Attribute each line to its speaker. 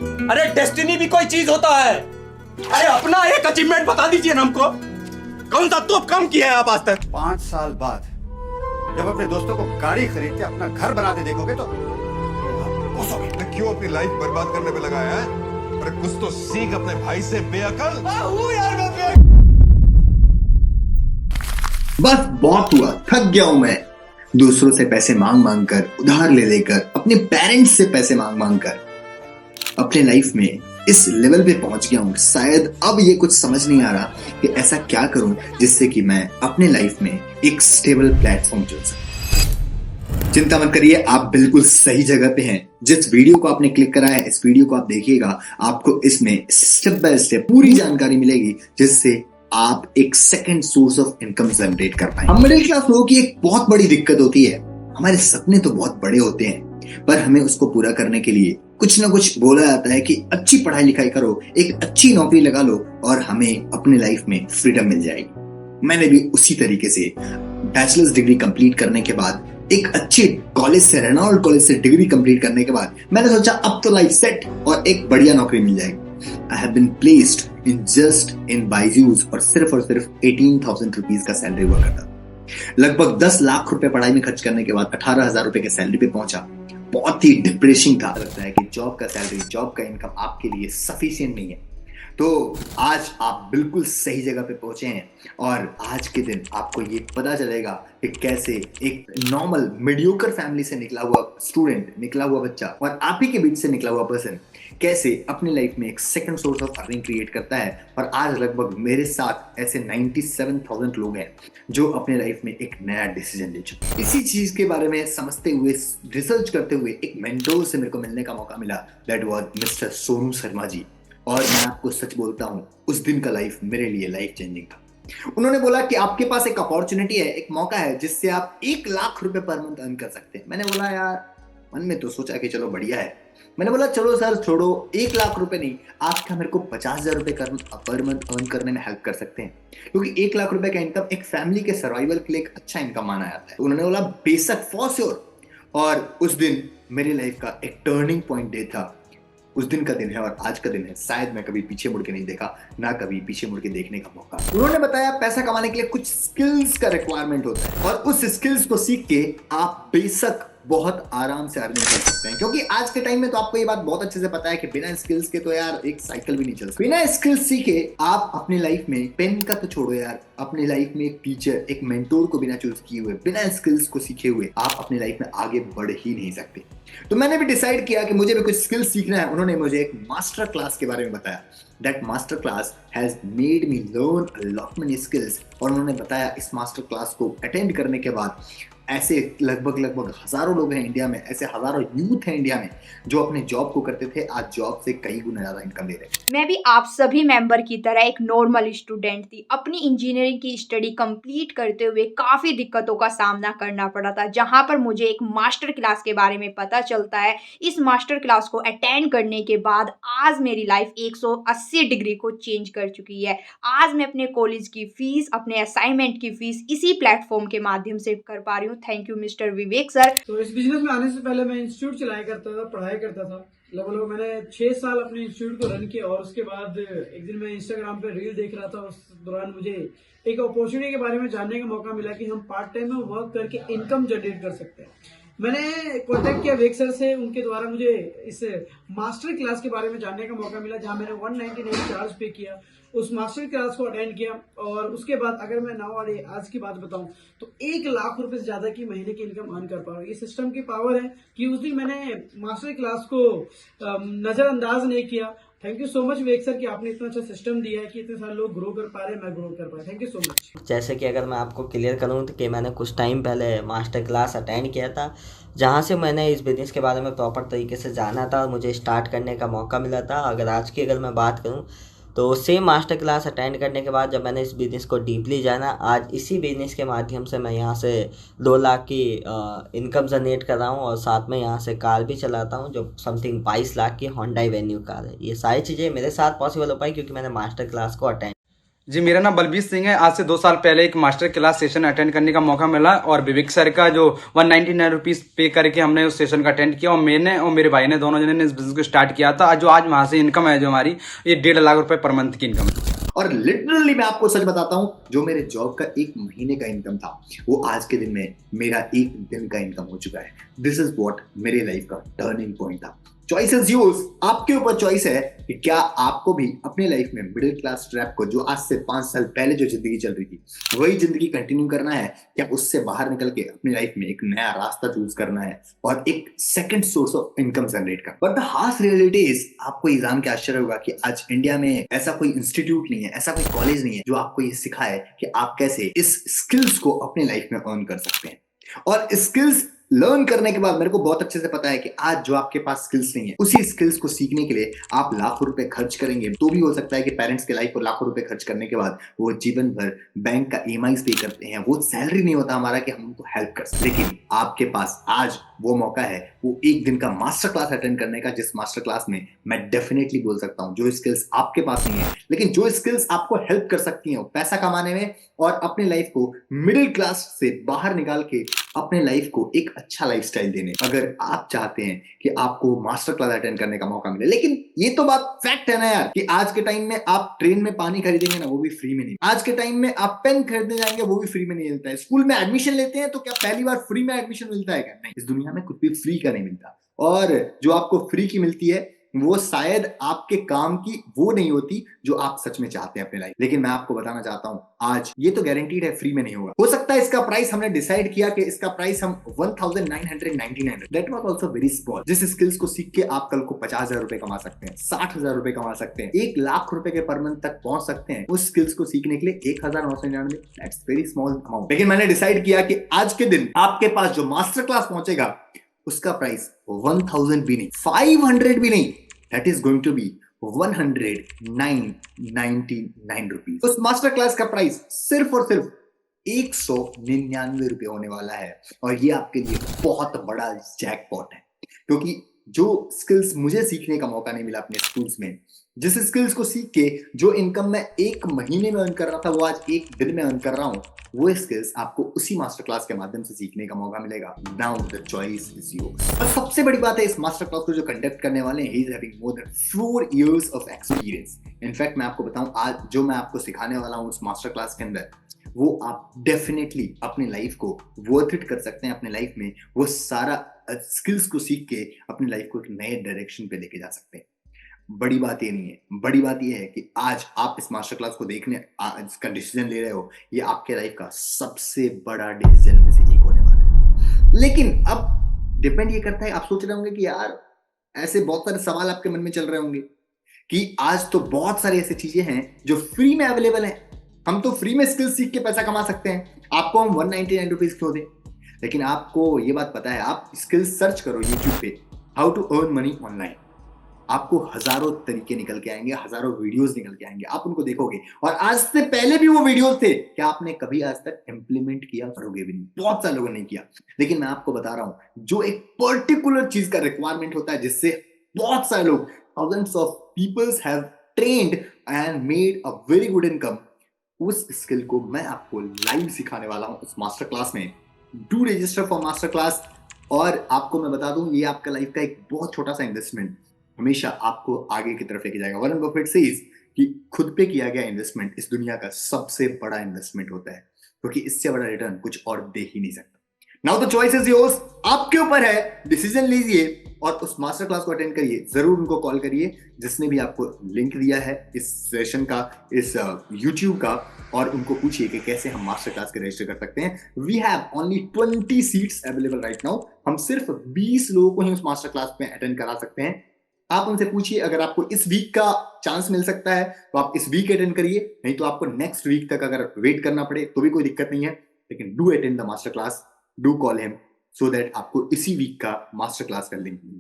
Speaker 1: अरे डेस्टिनी भी कोई चीज होता है। अरे अपना एक अचीवमेंट बता दीजिए ना हमको, कौन सा तोप कम किया है आप आज तक?
Speaker 2: 5 साल बाद जब अपने दोस्तों को गाड़ी खरीद के अपना घर बनाते देखोगे तो
Speaker 3: मैं क्यों अपनी लाइफ बर्बाद करने पे लगाया है? अरे कुछ तो सीख अपने भाई से, बेअकल।
Speaker 4: बस बहुत हुआ, थक गया हूं मैं दूसरों से पैसे मांग मांग कर, उधार ले लेकर, अपने पेरेंट्स से पैसे मांग मांग कर अपने लाइफ में इस लेवल पे पहुंच गया हूं। शायद अब ये कुछ समझ नहीं आ रहा कि ऐसा क्या करूं जिससे कि मैं अपने लाइफ में एक स्टेबल प्लेटफॉर्म चुन सकूं। चिंता मत करिए, आप बिल्कुल सही जगह पे हैं। जिस वीडियो को आपने क्लिक करा है, इस वीडियो को आप देखिएगा, आपको इसमें स्टेप बाय स्टेप पूरी जानकारी मिलेगी जिससे आप एक second source of income generate कर पाए। हम मिडिल क्लास लोगों की एक बहुत बड़ी दिक्कत होती है, हमारे सपने तो बहुत बड़े होते हैं पर हमें उसको पूरा करने के लिए कुछ ना कुछ बोला जाता है कि अच्छी पढ़ाई लिखाई करो, एक अच्छी नौकरी लगा लो और हमें अपने लाइफ में फ्रीडम मिल जाएगी। मैंने भी उसी तरीके से बैचलर्स डिग्री कंप्लीट करने के बाद, एक अच्छे कॉलेज से, रेनॉल्ड कॉलेज से डिग्री कंप्लीट करने के बाद मैंने सोचा अब तो लाइफ सेट और एक बढ़िया नौकरी मिल जाएगी। I have been placed in Byju's और सिर्फ 18,000 रुपीज का सैलरी हुआ करता। लगभग 10 लाख रुपए पढ़ाई में खर्च करने के बाद 18,000 रुपए के सैलरी पे पहुंचा। बहुत ही डिप्रेसिंग था। लगता है कि जॉब का सैलरी, जॉब का इनकम आपके लिए सफिशिएंट नहीं है। तो आज आप बिल्कुल सही जगह पे पहुंचे हैं और आज के दिन आपको ये पता चलेगा कि कैसे एक नॉर्मल मीडियोकर फैमिली से निकला हुआ स्टूडेंट, निकला हुआ बच्चा और आप ही के बीच से निकला हुआ पर्सन कैसे अपनी लाइफ में एक second source of earning create करता है। और आज लगभग मेरे साथ ऐसे 97,000 लोग हैं जो अपने लाइफ में एक नया डिसीजन ले चुके हैं। इसी चीज के बारे में समझते हुए, रिसर्च करते हुए एक मेंटोर से मेरे को मिलने का मौका मिला। That was mister Sonu Sharma ji. और मैं आपको सच बोलता हूं, उस दिन का लाइफ मेरे लिए लाइफ चेंजिंग था। उन्होंने बोला कि आपके पास एक अपॉर्चुनिटी है, एक मौका है जिससे आप 1 लाख रुपए पर मंथ अर्न कर सकते हैं। मैंने बोला यार, मन में तो सोचा कि चलो बढ़िया है। मैंने बोला चलो सर छोड़ो, 1 लाख रुपए नहीं, आप क्या मेरे को 50,000 रुपए पर मंथ अर्न करने में हेल्प कर सकते हैं? क्योंकि 1 लाख रुपए का इनकम एक फैमिली के सर्वाइवल के लिए एक अच्छा इनकम माना जाता है। तो उन्होंने बोला बेशक, फॉर श्योर। और उस दिन मेरी लाइफ का एक टर्निंग पॉइंट डे था। उस दिन का दिन है और आज का दिन है। शायद मैं कभी पीछे मुड़ के नहीं देखा, ना कभी पीछे मुड़ के देखने का मौका। उन्होंने बताया पैसा कमाने के लिए कुछ स्किल्स का रिक्वायरमेंट होता है और उस स्किल्स को सीख के आप बेशक बहुत आराम से अर्निंग कर सकते हैं। क्योंकि आज के टाइम में तो आपको ये बात बहुत अच्छे से पता है कि बिना स्किल्स के तो यार एक साइकिल भी नहीं चल सकती। बिना स्किल्स सीखे आप अपनी लाइफ में, पेन का तो छोड़ो यार, अपनी लाइफ में एक टीचर, एक मेंटोर को बिना चूज किए हुए, बिना स्किल्स को सीखे हुए आप अपनी लाइफ में आगे बढ़ ही नहीं सकते। तो मैंने भी डिसाइड किया कि मुझे भी कुछ स्किल्स सीखना है। उन्होंने मुझे एक मास्टर क्लास के बारे में बताया। That master class has made me learn a lot many skills. और उन्होंने बताया इस मास्टर क्लास को अटेंड करने के बाद ऐसे लगभग हजारों लोग हैं इंडिया में, ऐसे हजारों यूथ हैं इंडिया में जो अपने जॉब को करते थे, आज जॉब से कई गुना ज्यादा इनकम ले रहे हैं।
Speaker 5: मैं भी आप सभी मेंबर की तरह एक नॉर्मल स्टूडेंट थी। अपनी इंजीनियरिंग की स्टडी कंप्लीट करते हुए काफ़ी दिक्कतों का सामना करना पड़ा था, जहां पर मुझे एक मास्टर क्लास के बारे में पता चलता है। इस मास्टर क्लास को अटेंड करने के बाद आज मेरी लाइफ 180 डिग्री को चेंज कर चुकी है। आज मैं अपने कॉलेज की फीस, अपने असाइनमेंट की फीस इसी प्लेटफॉर्म के माध्यम से कर पा रही हूँ। Thank you mister Vivek sir.
Speaker 6: तो इस बिजनेस में आने से पहले मैं इंस्टीट्यूट चलाया करता था, पढ़ाई करता था। लगभग मैंने 6 साल अपने इंस्टीट्यूट को रन किया और उसके बाद एक दिन मैं इंस्टाग्राम पे रील देख रहा था। उस दौरान मुझे एक अपॉर्चुनिटी के बारे में जानने का मौका मिला कि हम पार्ट टाइम में वर्क करके इनकम जनरेट कर सकते हैं। मैंने कॉन्टेक्ट किया वेक सर से, उनके द्वारा मुझे इस मास्टर क्लास के बारे में जानने का मौका मिला, जहां मैंने 199 चार्ज पे किया, उस मास्टर क्लास को अटेंड किया। और उसके बाद अगर मैं आज की बात बताऊं तो 1 लाख रुपए से ज्यादा की महीने की इनकम अर्न कर पा रहा हूँ। ये सिस्टम की पावर है कि उस दिन मैंने मास्टर क्लास को नजरअंदाज नहीं किया। Thank you so much wake sir कि आपने इतना अच्छा सिस्टम दिया है कि इतने सारे लोग ग्रो कर पा रहे हैं, मैं ग्रो कर पा रहा। Thank you so much.
Speaker 7: जैसे कि अगर मैं आपको क्लियर करूं तो कि मैंने कुछ टाइम पहले मास्टर क्लास अटेंड किया था, जहां से मैंने इस बिज़नेस के बारे में प्रॉपर तरीके से जाना था और मुझे स्टार्ट करने का मौका मिला था। अगर मैं बात करूं तो सेम मास्टर क्लास अटेंड करने के बाद जब मैंने इस बिज़नेस को डीपली जाना, आज इसी बिज़नेस के माध्यम से मैं यहाँ से 2 लाख की इनकम जनरेट कर रहा हूँ और साथ में यहाँ से कार भी चलाता हूँ जो समथिंग 22 लाख की होंडा वेन्यू कार है। ये सारी चीज़ें मेरे साथ पॉसिबल हो पाई क्योंकि मैंने मास्टर क्लास को अटेंड।
Speaker 8: जी मेरा नाम बलबीर सिंह है। आज से 2 साल पहले एक मास्टर क्लास सेशन अटेंड करने का मौका मिला और विवेक सर का जो 199 रुपीज पे करके हमने उस सेशन का अटेंड किया और मैंने और मेरे भाई ने दोनों जने ने इस बिजनेस को स्टार्ट किया था। जो आज वहां से इनकम है जो हमारी, ये 1.5 लाख रुपए पर मंथ की इनकम है।
Speaker 4: और लिटरली मैं आपको सच बताता हूं, जो मेरे जॉब का 1 महीने का इनकम था वो आज के दिन में मेरा 1 दिन का इनकम हो चुका है। दिस इज व्हाट मेरे लाइफ का टर्निंग पॉइंट था। चॉइस इज योर्स, आपके ऊपर चॉइस है कि क्या आपको भी अपने लाइफ में मिडिल क्लास ट्रैप को, जो आज से 5 साल पहले जो जिंदगी चल रही थी वही जिंदगी कंटिन्यू करना है, क्या उससे बाहर निकल के अपनी लाइफ में एक नया रास्ता चूज करना है और एक second source of income generate करना। But the harsh reality is, आपको ये जान के आश्चर्य होगा कि आज इंडिया में ऐसा कोई इंस्टीट्यूट नहीं है, ऐसा कोई कॉलेज नहीं है जो आपको ये सिखाए कि आप कैसे इस स्किल्स को अपनी लाइफ में अर्न कर सकते हैं। और स्किल्स लर्न करने के बाद मेरे को बहुत अच्छे से पता है कि आज जो आपके पास स्किल्स नहीं है, उसी स्किल्स को सीखने के लिए आप लाखों रुपए खर्च करेंगे तो भी हो सकता है कि पेरेंट्स के लाइफ को लाखों रुपए खर्च करने के बाद वो जीवन भर बैंक का ईएमआई पे करते हैं, वो सैलरी नहीं होता हमारा कि हम उनको हेल्प कर सकें। लेकिन आपके पास आज वो मौका है वो 1 दिन का मास्टर क्लास अटेंड करने का, जिस मास्टर क्लास में मैं डेफिनेटली बोल सकता हूं जो स्किल्स आपके पास नहीं है लेकिन जो स्किल्स आपको हेल्प कर सकती हैं पैसा कमाने में और अपने लाइफ को मिडिल क्लास से बाहर निकाल के अपने लाइफ को एक अच्छा लाइफस्टाइल देने। अगर आप चाहते हैं कि आपको मास्टर क्लास अटेंड करने का मौका मिले, लेकिन ये तो बात फैक्ट है ना यार कि आज के टाइम में आप ट्रेन में पानी खरीदेंगे ना, वो भी फ्री में नहीं। आज के टाइम में आप पेन खरीदने जाएंगे, वो भी फ्री में नहीं मिलता है। स्कूल में एडमिशन लेते हैं तो क्या पहली बार फ्री में एडमिशन मिलता है क्या? नहीं, इस दुनिया में कुछ भी फ्री का नहीं मिलता। और जो आपको फ्री की मिलती है वो शायद आपके काम की वो नहीं होती जो आप सच में चाहते हैं अपने लाइफ। लेकिन मैं आपको बताना चाहता हूं, आज ये तो गारंटीड है फ्री में नहीं होगा। हो सकता है इसका प्राइस हमने डिसाइड किया कि इसका प्राइस हम 1999, that was also very small. जिस स्किल्स को सीख के आप कल को 50,000 रुपए कमा सकते हैं, 60,000 रुपए कमा सकते हैं, 1 लाख रुपए के पर मंथ तक पहुंच सकते हैं, उस स्किल्स को सीखने के लिए 1999, दैट्स वेरी स्मॉल अमाउंट। लेकिन मैंने डिसाइड किया कि आज के दिन आपके पास जो मास्टर क्लास पहुंचेगा उसका प्राइस 1000 भी नहीं, 500 भी नहीं, that is going to be 199 rupees. उस मास्टर क्लास का प्राइस सिर्फ और सिर्फ 199 रुपए होने वाला है। और ये आपके लिए बहुत बड़ा जैकपॉट है, क्योंकि जो स्किल्स मुझे सीखने का मौका नहीं मिला अपने स्कूल्स में, जिस स्किल्स को सीख के जो इनकम मैं 1 महीने में अर्न कर रहा था वो आज 1 दिन में अर्न कर रहा हूं, वो स्किल्स आपको उसी मास्टर क्लास के माध्यम से सीखने का मौका मिलेगा। Now the choice is yours. और सबसे बड़ी बात है, इस मास्टर क्लास को जो कंडक्ट करने वाले हैं, he is having more than 4 years of experience. In fact मैं आपको बताऊं, आज जो मैं आपको सिखाने वाला हूं उस मास्टर क्लास के अंदर, वो आप डेफिनेटली अपनी लाइफ को वर्थ इट कर सकते हैं। अपने लाइफ में वो सारा स्किल्स को सीख के अपनी लाइफ को एक नए डायरेक्शन पे लेके जा सकते हैं। बड़ी बात ये नहीं है, बड़ी बात ये है कि आज आप इस मास्टर क्लास को देखने इसका डिसीजन ले रहे हो, ये आपके लाइफ का सबसे बड़ा डिसीजन में से एक होने वाला है। लेकिन अब डिपेंड ये करता है, आप सोच रहे होंगे कि यार ऐसे बहुत सारे सवाल आपके मन में चल रहे होंगे कि आज तो बहुत सारी ऐसी चीजें हैं जो फ्री में अवेलेबल हैं, हम तो फ्री में स्किल्स सीख के पैसा कमा सकते हैं, आपको हम 199 रुपीज क्यों दें? लेकिन आपको ये बात पता है, आप स्किल्स सर्च करो यूट्यूब पे, how to earn money online, आपको हजारों तरीके निकल के आएंगे, हजारों वीडियोस निकल के आएंगे, आप उनको देखोगे और आज से पहले भी वो वीडियोस थे, क्या आपने कभी आज तक इंप्लीमेंट किया? करोगे भी नहीं, बहुत सारे लोगों ने किया। लेकिन मैं आपको बता रहा हूं, जो एक पर्टिकुलर चीज का रिक्वायरमेंट होता है जिससे बहुत सारे लोग, thousands of peoples have trained and made a very good income, उस स्किल को मैं आपको लाइव सिखाने वाला हूं उस मास्टर क्लास में। Do register for master class. और आपको मैं बता दूं, ये आपका लाइफ का एक बहुत छोटा सा इन्वेस्टमेंट हमेशा आपको आगे की तरफ लेके जाएगा। वॉरेन बफेट सेज कि खुद पे किया गया इन्वेस्टमेंट इस दुनिया का सबसे बड़ा इन्वेस्टमेंट होता है, क्योंकि इससे बड़ा रिटर्न कुछ और दे ही नहीं सकता। Now the choice is yours, आपके ऊपर है, डिसीजन लीजिए और उस मास्टर क्लास को अटेंड करिए। जरूर उनको कॉल करिए जिसने भी आपको लिंक दिया है इस सेशन का, इस यूट्यूब का, और उनको पूछिए कि कैसे हम मास्टर क्लास के रजिस्टर कर सकते हैं। We have only 20 seats available right now. हम सिर्फ 20 लोगों को ही उस मास्टर क्लास में अटेंड करा सकते हैं। आप उनसे पूछिए, अगर आपको इस वीक का चांस मिल सकता है तो आप इस वीक अटेंड करिए, नहीं तो आपको नेक्स्ट वीक तक अगर वेट करना पड़े तो भी कोई दिक्कत नहीं है। लेकिन do attend the master class, do call him so that आपको इसी वीक का मास्टर क्लास का लिंक मिले।